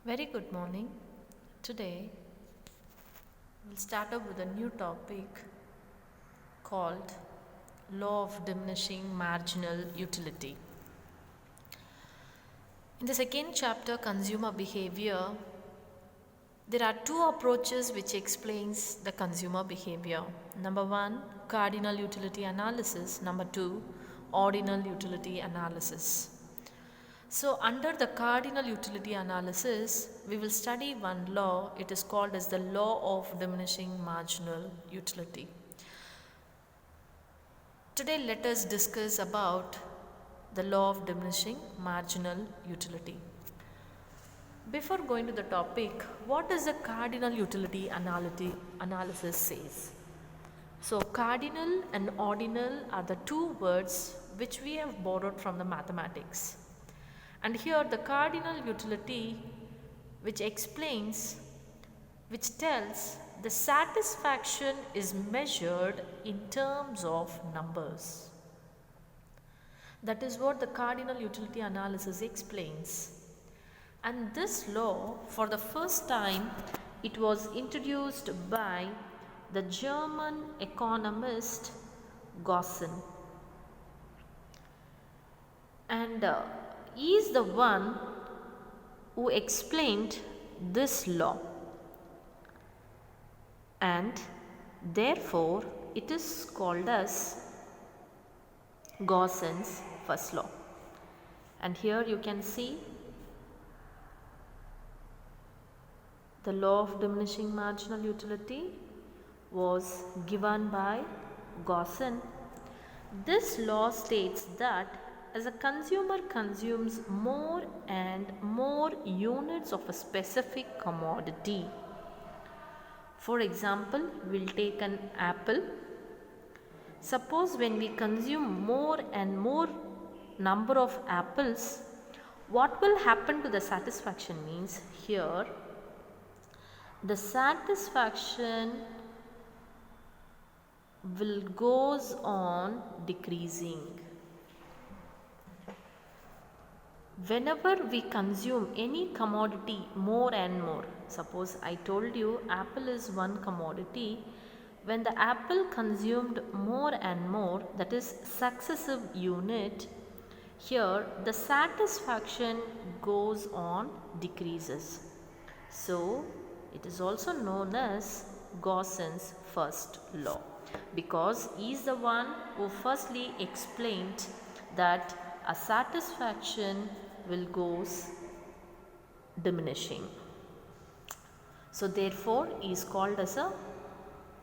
Very good morning. Today we'll start up with a new topic called Law of Diminishing Marginal Utility. In the second chapter, Consumer Behavior, there are two approaches which explains the consumer behavior. Number one, cardinal utility analysis. Number two, ordinal utility analysis. So under the cardinal utility analysis, we will study one law. It is called as the law of diminishing marginal utility. Today let us discuss about the law of diminishing marginal utility. Before going to the topic, what does the cardinal utility analysis says? So cardinal and ordinal are the two words which we have borrowed from the mathematics. And here the cardinal utility which tells the satisfaction is measured in terms of numbers. That is what the cardinal utility analysis explains. And this law, for the first time, it was introduced by the German economist Gaussen. And he is the one who explained this law, and therefore it is called as Gaussen's first law. And here you can see the law of diminishing marginal utility was given by Gaussen. This law states that as a consumer consumes more and more units of a specific commodity, for example, we'll take an apple. Suppose when we consume more and more number of apples, what will happen to the satisfaction means here the satisfaction will goes on decreasing. Whenever we consume any commodity more and more, suppose I told you apple is one commodity, when the apple consumed more and more, that is successive unit, here the satisfaction goes on decreases. So it is also known as Gaussen's first law, because he is the one who firstly explained that a satisfaction will goes diminishing. So therefore he is called as a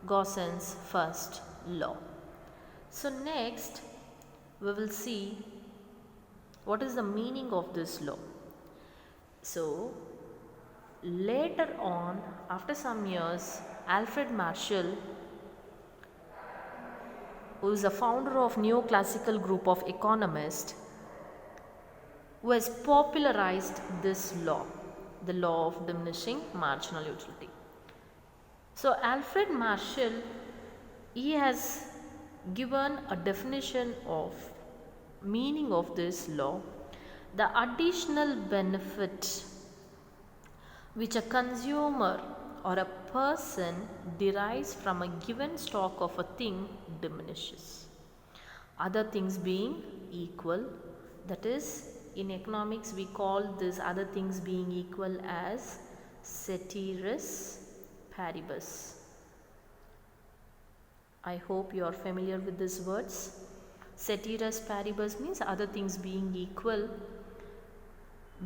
Gaussen's first law. So next we will see what is the meaning of this law. So later on, after some years, Alfred Marshall, who is a founder of neoclassical group of economists, who has popularized this law, the law of diminishing marginal utility. So Alfred Marshall, he has given a definition of meaning of this law: the additional benefit which a consumer or a person derives from a given stock of a thing diminishes, other things being equal. That is, in economics we call this other things being equal as ceteris paribus. I hope you are familiar with these words. Ceteris paribus means other things being equal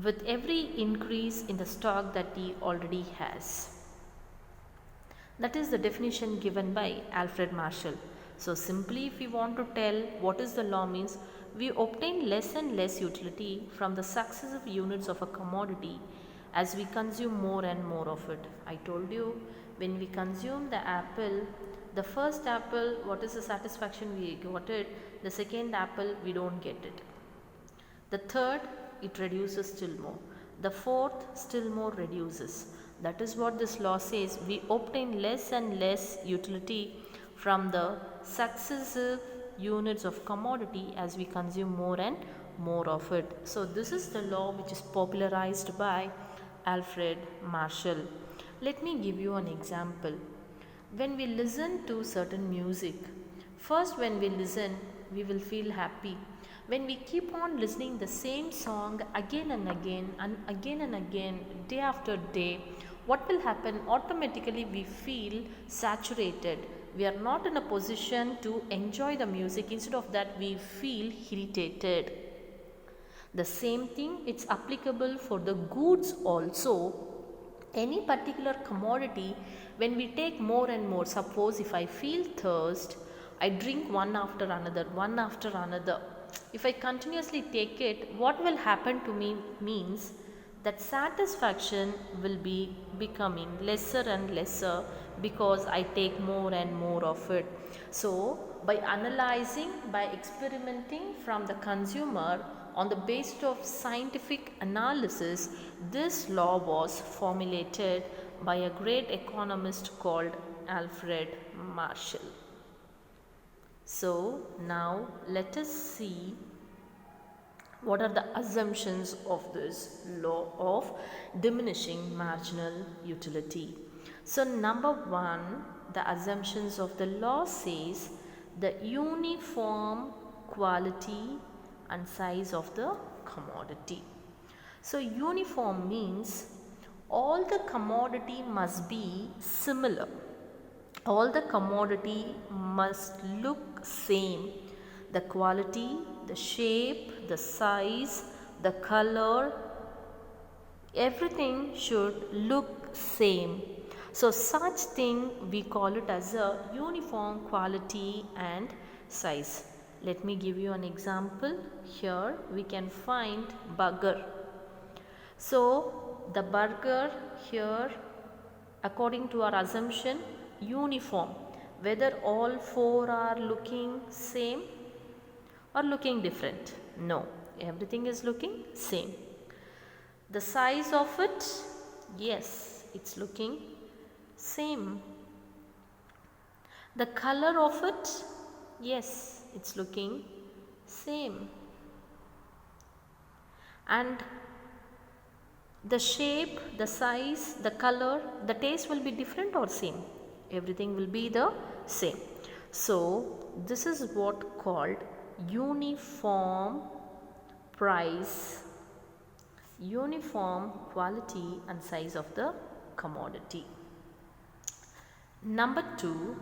with every increase in the stock that he already has. That is the definition given by Alfred Marshall. So simply, if we want to tell what is the law means, we obtain less and less utility from the successive units of a commodity as we consume more and more of it. I told you, when we consume the apple, the first apple, what is the satisfaction we got it? The second apple, we don't get it. The third, it reduces still more. The fourth, still more reduces. That is what this law says. We obtain less and less utility from the successive units of commodity as we consume more and more of it. So this is the law which is popularized by Alfred Marshall. Let me give you an example. When we listen to certain music, first when we listen, we will feel happy. When we keep on listening the same song again and again and again and again, day after day, what will happen? Automatically we feel saturated. We are not in a position to enjoy the music. Instead of that, we feel irritated. The same thing, it's applicable for the goods also. Any particular commodity, when we take more and more, suppose if I feel thirst, I drink one after another. If I continuously take it, what will happen to me means that satisfaction will be becoming lesser and lesser because I take more and more of it. So by analyzing, by experimenting from the consumer on the basis of scientific analysis, this law was formulated by a great economist called Alfred Marshall. So now let us see what are the assumptions of this law of diminishing marginal utility. So number one, the assumptions of the law says the uniform quality and size of the commodity. So uniform means all the commodity must be similar. All the commodity must look same. The quality, the shape, the size, the color, everything should look same. So such thing we call it as a uniform quality and size. Let me give you an example. Here we can find burger. So the burger here, according to our assumption, uniform. Whether all four are looking same or looking different? No, everything is looking same. The size of it, yes, it's looking same. The color of it, yes, it's looking same. And the shape, the size, the color, the taste will be different or same? Everything will be the same. So this is what called uniform price, uniform quality and size of the commodity. Number two,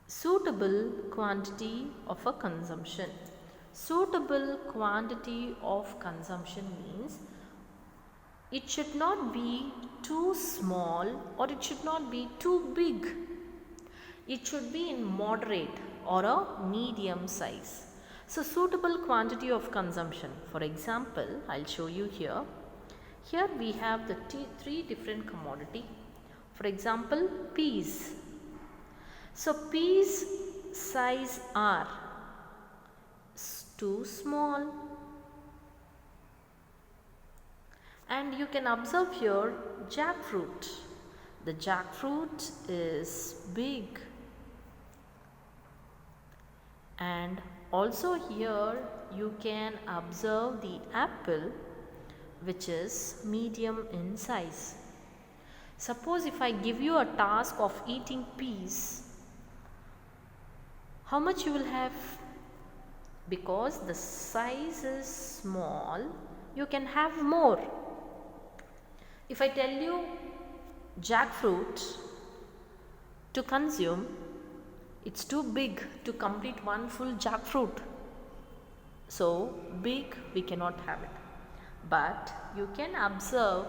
suitable quantity of a consumption. Suitable quantity of consumption means it should not be too small or it should not be too big. It should be in moderate or a medium size. So suitable quantity of consumption. For example, I'll show you here. Here we have the three different commodity. For example, peas. So peas size are too small. And you can observe here jackfruit. The jackfruit is big. And also here you can observe the apple, which is medium in size. Suppose if I give you a task of eating peas, how much you will have? Because the size is small, you can have more. If I tell you jackfruit to consume, it's too big to complete one full jackfruit. So big we cannot have it. But you can observe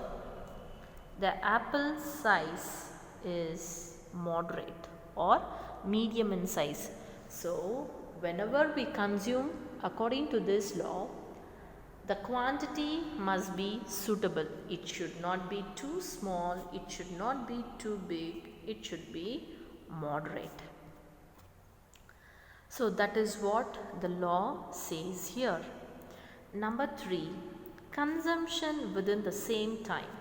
the apple size is moderate or medium in size. So whenever we consume according to this law, the quantity must be suitable. It should not be too small, it should not be too big, it should be moderate. So that is what the law says here. Number 3, consumption within the same time.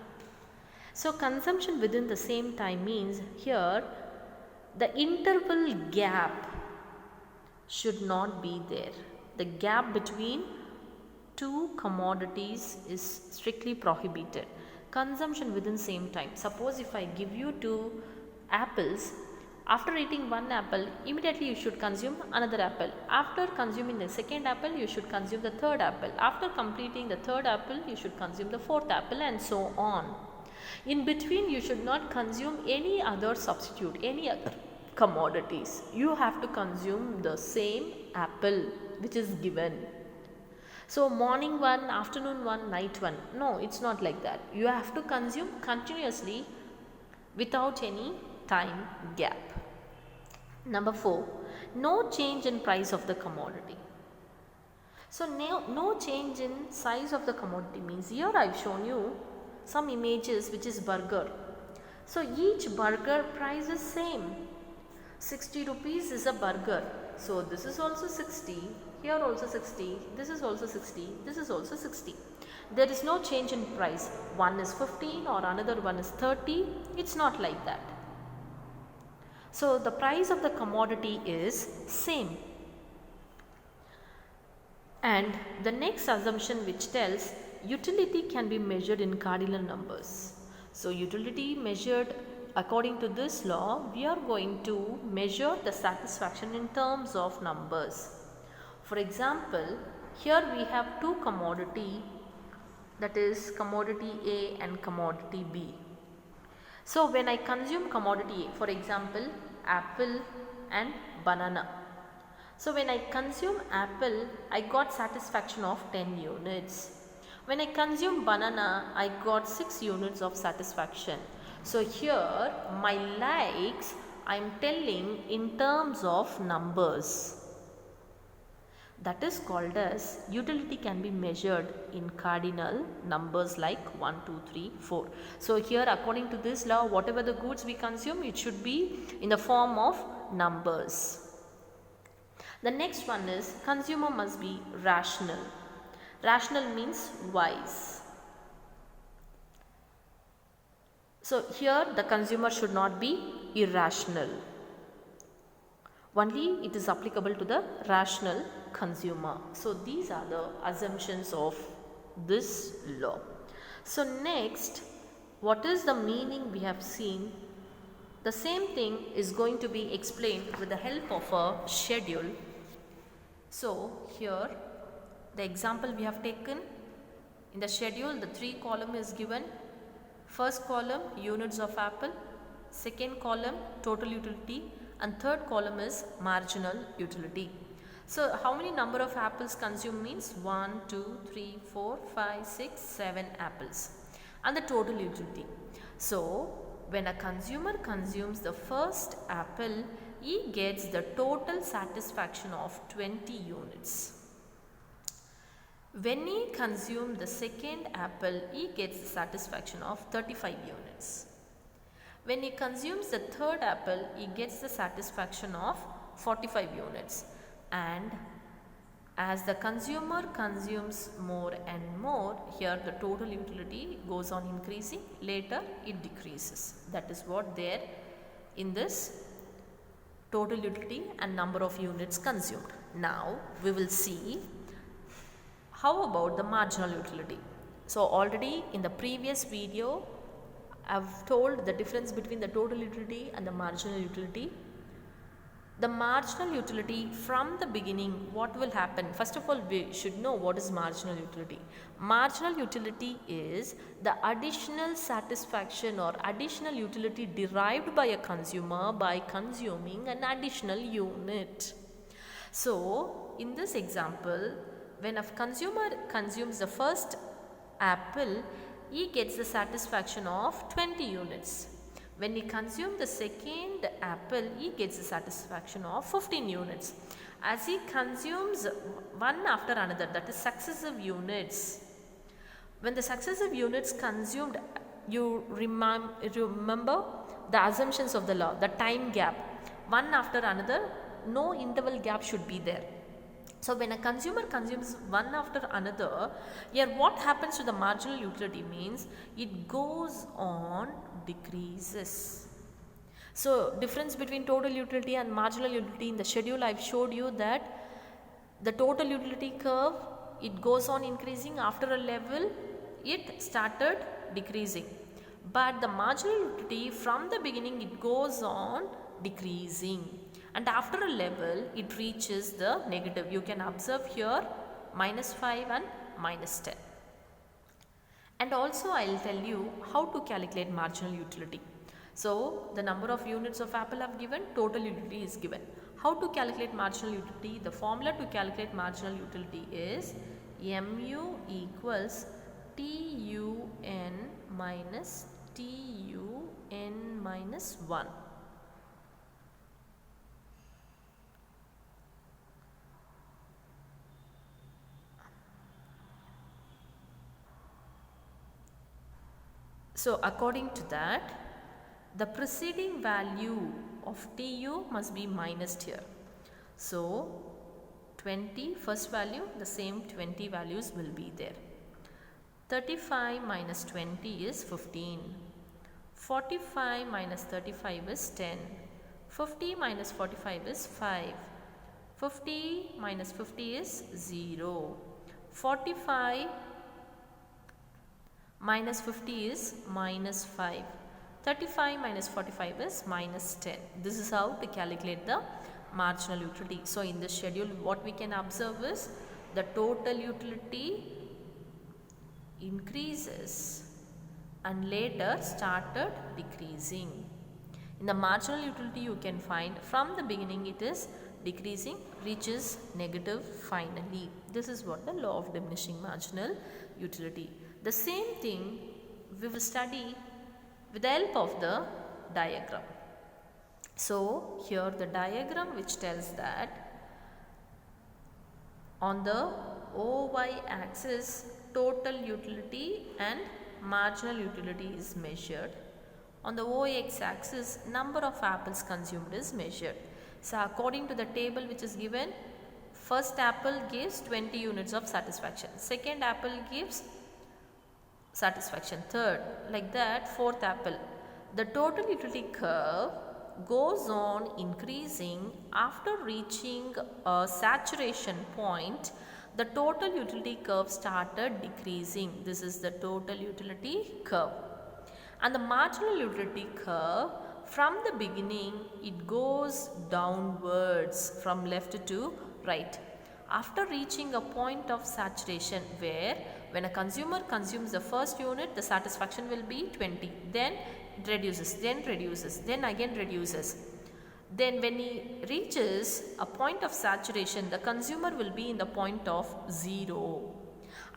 So consumption within the same time means here the interval gap should not be there. The gap between two commodities is strictly prohibited. Consumption within same time. Suppose if I give you two apples, after eating one apple, immediately you should consume another apple. After consuming the second apple, you should consume the third apple. After completing the third apple, you should consume the fourth apple, and so on. In between, you should not consume any other substitute, any other commodities. You have to consume the same apple which is given. So morning one, afternoon one, night one. No, it's not like that. You have to consume continuously without any time gap. Number 4, no change in price of the commodity. So no change in size of the commodity means, here I have shown you some images which is burger. So each burger price is same. 60 rupees is a burger. So this is also 60, here also 60, this is also 60, this is also 60. There is no change in price. One is 15 or another one is 30. It's not like that. So the price of the commodity is same. And the next assumption which tells utility can be measured in cardinal numbers. So utility measured according to this law, we are going to measure the satisfaction in terms of numbers. For example, here we have two commodity, that is commodity A and commodity B. So when I consume commodity A, for example apple and banana. So when I consume apple, I got satisfaction of 10 units. When I consume banana, I got 6 units of satisfaction. So here my likes I am telling in terms of numbers. That is called as utility can be measured in cardinal numbers like 1, 2, 3, 4. So here according to this law, whatever the goods we consume, it should be in the form of numbers. The next one is consumer must be rational. Rational means wise. So here the consumer should not be irrational. Only it is applicable to the rational consumer. So these are the assumptions of this law. So next, what is the meaning we have seen? The same thing is going to be explained with the help of a schedule. So here the example we have taken, in the schedule the 3 column is given. First column units of apple, second column total utility, and third column is marginal utility. So how many number of apples consumed means 1, 2, 3, 4, 5, 6, 7 apples, and the total utility. So when a consumer consumes the first apple, he gets the total satisfaction of 20 units. When he consumes the second apple, he gets the satisfaction of 35 units. When he consumes the third apple, he gets the satisfaction of 45 units. And as the consumer consumes more and more, here the total utility goes on increasing, later it decreases. That is what there in this total utility and number of units consumed. Now we will see how about the marginal utility. So already in the previous video I have told the difference between the total utility and the marginal utility. The marginal utility, from the beginning what will happen? First of all, we should know what is marginal utility. Marginal utility is the additional satisfaction or additional utility derived by a consumer by consuming an additional unit. So in this example, when a consumer consumes the first apple, he gets the satisfaction of 20 units. When he consumes the second apple, he gets the satisfaction of 15 units. As he consumes one after another, that is successive units. When the successive units consumed, you remember the assumptions of the law, the time gap. One after another, no interval gap should be there. So when a consumer consumes one after another, here what happens to the marginal utility means it goes on decreases. So difference between total utility and marginal utility, in the schedule I have showed you that the total utility curve it goes on increasing. After a level, it started decreasing. But the marginal utility from the beginning, it goes on decreasing. And after a level, it reaches the negative. You can observe here -5 and -10. And also I will tell you how to calculate marginal utility. So the number of units of apple have given, total utility is given. How to calculate marginal utility? The formula to calculate marginal utility is mu equals TUN minus TUN minus 1. So according to that, the preceding value of TU must be minused here. So 20 first value, the same 20 values will be there. 35 minus 20 is 15. 45 minus 35 is 10. 50 minus 45 is 5. 50 minus 50 is 0. 45 minus 50 is minus 5. 35 minus 45 is minus 10. This is how to calculate the marginal utility. So in this schedule, what we can observe is the total utility increases and later started decreasing. In the marginal utility, you can find from the beginning it is decreasing, reaches negative finally. This is what the law of diminishing marginal utility. The same thing we will study with the help of the diagram. So here the diagram which tells that on the OY axis total utility and marginal utility is measured. On the OX axis number of apples consumed is measured. So according to the table which is given, first apple gives 20 units of satisfaction, second apple gives satisfaction, third, like that, fourth apple. The total utility curve goes on increasing. After reaching a saturation point, the total utility curve started decreasing. This is the total utility curve. And the marginal utility curve, from the beginning it goes downwards from left to right. After reaching a point of saturation where when a consumer consumes the first unit, the satisfaction will be 20. Then it reduces, then again reduces. Then when he reaches a point of saturation, the consumer will be in the point of 0.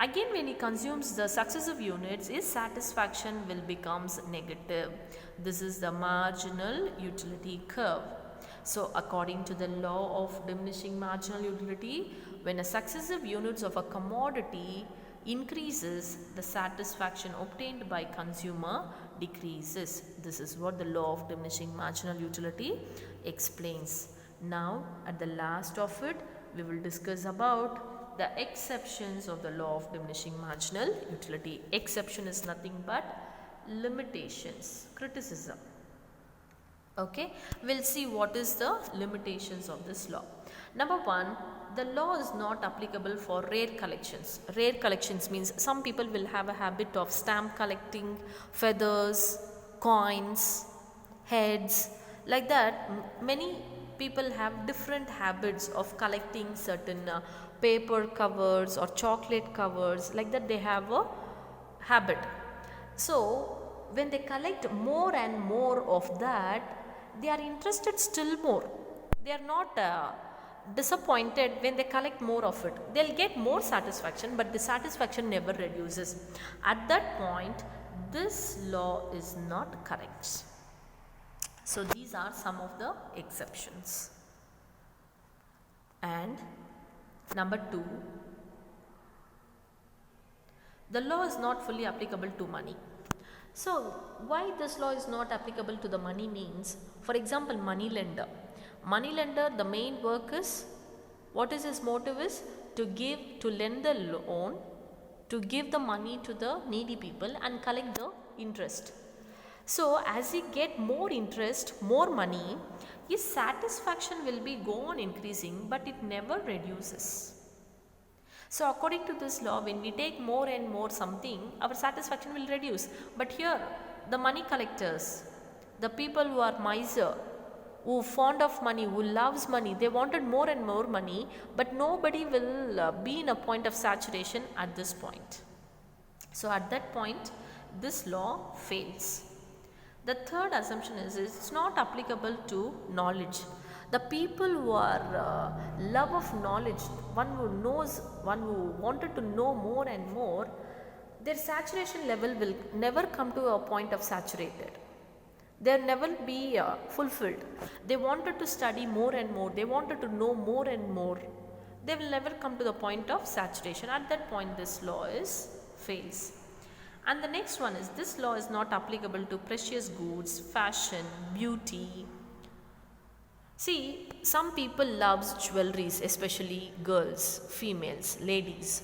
Again when he consumes the successive units, his satisfaction will becomes negative. This is the marginal utility curve. So according to the law of diminishing marginal utility, when a successive units of a commodity increases, the satisfaction obtained by consumer decreases. This is what the law of diminishing marginal utility explains. Now at the last of it, we will discuss about the exceptions of the law of diminishing marginal utility. Exception is nothing but limitations, criticism. Okay, we'll see what is the limitations of this law. Number one, the law is not applicable for rare collections. Rare collections means some people will have a habit of stamp collecting, feathers, coins, heads, like that. Many people have different habits of collecting certain paper covers or chocolate covers, like that they have a habit. So when they collect more and more of that, they are interested still more. They are not disappointed when they collect more of it. They'll get more satisfaction, but the satisfaction never reduces. At that point, this law is not correct. So these are some of the exceptions. And number two, the law is not fully applicable to money. So why this law is not applicable to the money means, for example, money lender. Money lender, the main work is, what is his motive is to lend the loan, to give the money to the needy people and collect the interest. So as he get more interest, more money, his satisfaction will be go on increasing, but it never reduces. So according to this law, when we take more and more something, our satisfaction will reduce. But here, the money collectors, the people who are miser, who fond of money, who loves money, they wanted more and more money, but nobody will be in a point of saturation at this point. So at that point, this law fails. The third assumption is it's not applicable to knowledge. The people who are love of knowledge, one who knows, one who wanted to know more and more, their saturation level will never come to a point of saturated. They'll never be fulfilled. They wanted to study more and more. They wanted to know more and more. They will never come to the point of saturation. At that point, this law fails. And the next one is this law is not applicable to precious goods, fashion, beauty. See, some people loves jewelries, especially girls, females, ladies.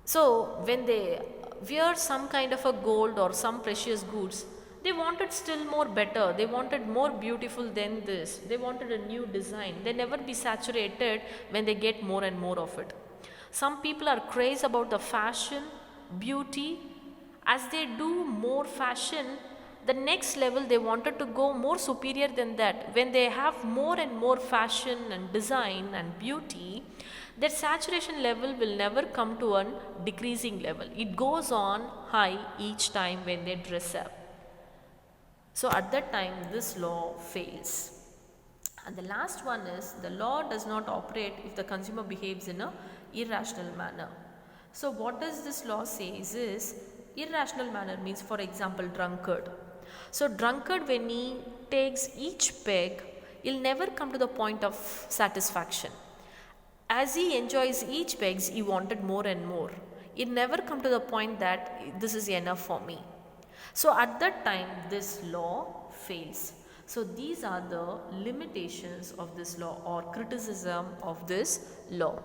So when they wear some kind of a gold or some precious goods, they wanted still more better. They wanted more beautiful than this. They wanted a new design. They never be saturated when they get more and more of it. Some people are crazy about the fashion, beauty. As they do more fashion, the next level they wanted to go more superior than that. When they have more and more fashion and design and beauty, their saturation level will never come to a decreasing level. It goes on high each time when they dress up. So at that time this law fails. And the last one is the law does not operate if the consumer behaves in a irrational manner. So what does this law says is irrational manner means, for example, drunkard. So drunkard, when he takes each peg, he'll never come to the point of satisfaction. As he enjoys each pegs, he wanted more and more. He'll never come to the point that this is enough for me. So at that time this law fails. So these are the limitations of this law or criticism of this law.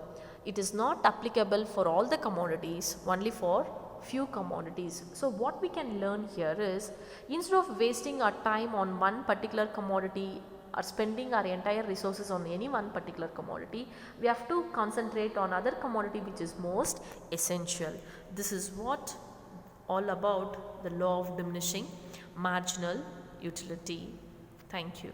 It is not applicable for all the commodities, only for few commodities. So what we can learn here is, instead of wasting our time on one particular commodity or spending our entire resources on any one particular commodity, we have to concentrate on other commodity which is most essential. This is what all about the law of diminishing marginal utility. Thank you.